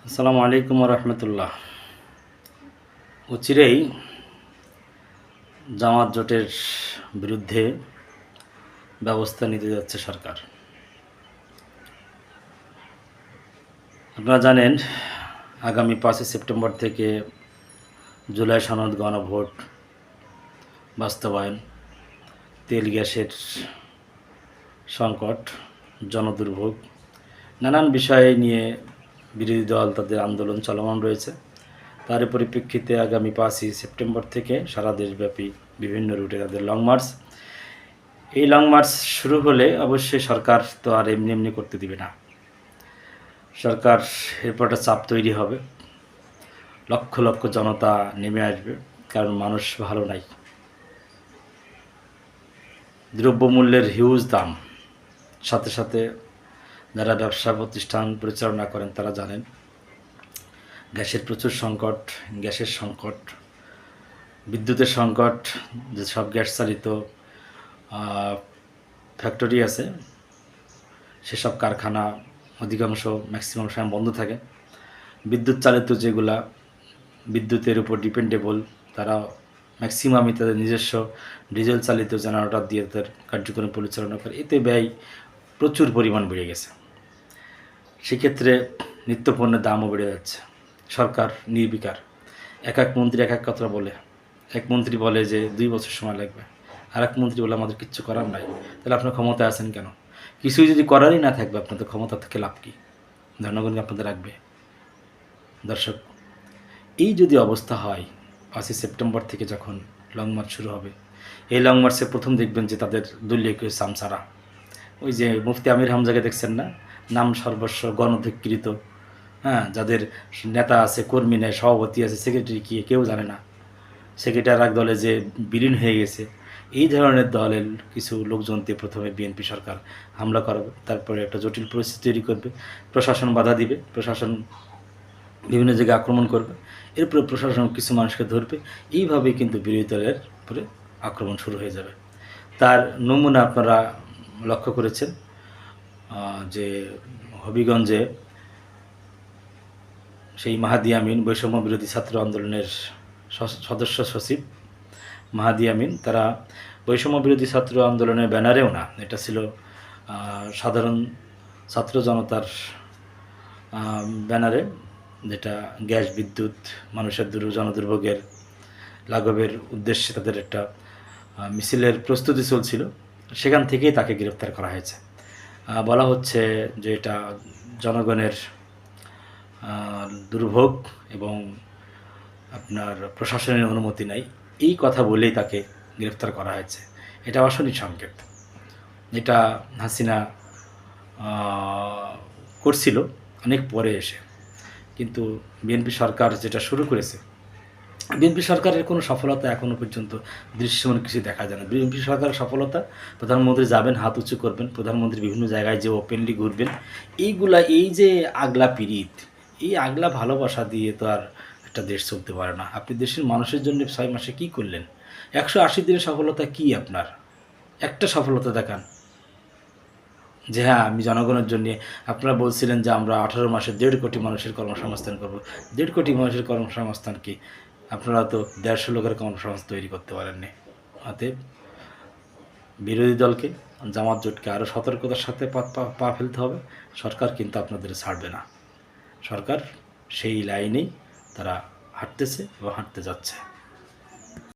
আসসালামু আলাইকুম রহমতুল্লাহ। অচিরেই জামাত জোটের বিরুদ্ধে ব্যবস্থা নিতে যাচ্ছে সরকার। আপনারা জানেন, আগামী 5 সেপ্টেম্বর থেকে জুলাই সনদ গণভোট বাস্তবায়ন, তেল গ্যাসের সংকট, জনদুর্ভোগ, নানান বিষয় নিয়ে বিরোধী দল তাদের আন্দোলন চলমান রয়েছে। তার পরিপ্রেক্ষিতে আগামী 5 সেপ্টেম্বর থেকে সারা দেশব্যাপী বিভিন্ন রুটে তাদের লং মার্চ। এই লং মার্চ শুরু হলে অবশ্যই সরকার তো আর এমনি এমনি করতে দিবে না। সরকার এরপর একটা চাপ তৈরি হবে, লক্ষ লক্ষ জনতা নেমে আসবে, কারণ মানুষ ভালো নাই। দ্রব্যমূল্যের হিউজ দাম, সাথে সাথে যারা ব্যবসা প্রতিষ্ঠান পরিচালনা করেন তারা জানেন গ্যাসের প্রচুর সংকট, গ্যাসের সংকট, বিদ্যুতের সংকট। যেসব গ্যাস চালিত ফ্যাক্টরি আছে সেসব কারখানা অধিকাংশ ম্যাক্সিমাম সময় বন্ধ থাকে। বিদ্যুৎ চালিত যেগুলা বিদ্যুতের উপর ডিপেন্ডেবল, তারা ম্যাক্সিমামই তাদের নিজস্ব ডিজেল চালিত জেনারেটর দিয়ে তাদের কার্যক্রম পরিচালনা করে। এতে ব্যয় প্রচুর পরিমাণ বেড়ে গেছে। সেক্ষেত্রে নিত্যপণ্যের দামও বেড়ে যাচ্ছে। সরকার নির্বিকার, এক এক মন্ত্রী এক এক কথা বলে। এক মন্ত্রী বলে যে 2 বছর সময় লাগবে, আর এক মন্ত্রী বলে আমাদের কিচ্ছু করার নাই। তাহলে আপনার ক্ষমতায় আছেন কেন? কিছুই যদি করারই না থাকবে, আপনাদের ক্ষমতা থেকে লাভ কী? জনগণকে আপনাদের রাখবে? দর্শক, এই যদি অবস্থা হয় 5 সেপ্টেম্বর থেকে যখন লং মার্চ শুরু হবে, এই লং মার্চে প্রথম দেখবেন যে তাদের দলীয় কেউ সামসারা, ওই যে মুফতি আমির হামজাকে দেখছেন না, নাম সর্বস্ব গণধিকৃত, যাদের নেতা আছে, কর্মী নেই, সভাপতি আছে, সেক্রেটারি কি কেউ জানে না, সেক্রেটারি এক দলে যে বিলীন হয়ে গেছে। এই ধরনের দলের কিছু লোকজন দিয়ে প্রথমে বিএনপি সরকার হামলা করবে, তারপরে একটা জটিল পরিস্থিতি তৈরি করবে, প্রশাসন বাধা দিবে, প্রশাসন বিভিন্ন জায়গায় আক্রমণ করবে, এরপরে প্রশাসন কিছু মানুষকে ধরবে। এইভাবেই কিন্তু বিরোধী দলের উপরে আক্রমণ শুরু হয়ে যাবে। তার নমুনা আপনারা লক্ষ্য করেছেন যে হবিগঞ্জে সেই মাহাদি আমিন, বৈষম্য বিরোধী ছাত্র আন্দোলনের সদস্য সচিব মাহাদি আমিন, তারা বৈষম্য বিরোধী ছাত্র আন্দোলনের ব্যানারেও না, এটা ছিল সাধারণ ছাত্র জনতার ব্যানারে, যেটা গ্যাস বিদ্যুৎ মানুষের জনদুর্ভোগের লাঘবের উদ্দেশ্যে তাদের একটা মিছিলের প্রস্তুতি চলছিল। সেখান থেকেই তাকে গ্রেফতার করা হয়েছে। বলা হচ্ছে যে এটা জনগণের দুর্ভোগ এবং আপনার প্রশাসনের অনুমতি নাই, এই কথা বলেই তাকে গ্রেফতার করা হয়েছে। এটা অশনি সংকেত। এটা হাসিনা করছিল অনেক পরে এসে, কিন্তু বিএনপি সরকার যেটা শুরু করেছে, বিএনপি সরকারের কোনো সফলতা এখনও পর্যন্ত দৃশ্যমান কিছু দেখা যায় না। বিএনপি সরকারের সফলতা, প্রধানমন্ত্রী যাবেন, হাত উঁচু করবেন, প্রধানমন্ত্রী বিভিন্ন জায়গায় যে ওপেনলি ঘুরবেন, এইগুলা, এই যে আগলা পীড়িত, এই আগলা ভালোবাসা দিয়ে তো আর একটা দেশ চলতে পারে না। আপনি দেশের মানুষের জন্য 6 মাসে কী করলেন? 180 দিনের সফলতা কি আপনার? একটা সফলতা দেখান যে হ্যাঁ আমি জনগণের জন্য। আপনারা বলছিলেন যে আমরা 18 মাসে 1.5 কোটি মানুষের কর্মসংস্থান করব। 1.5 কোটি মানুষের কর্মসংস্থান কি? আপনারা তো 150 লোকের কর্মসংস্থান তৈরি করতে পারেননি। অতএব বিরোধী দলকে, জামাত জোটকে আরও সতর্কতার সাথে পা ফেলতে হবে। সরকার কিন্তু আপনাদের ছাড়বে না। সরকার সেই লাইনেই তারা হাঁটতেছে এবং হাঁটতে যাচ্ছে।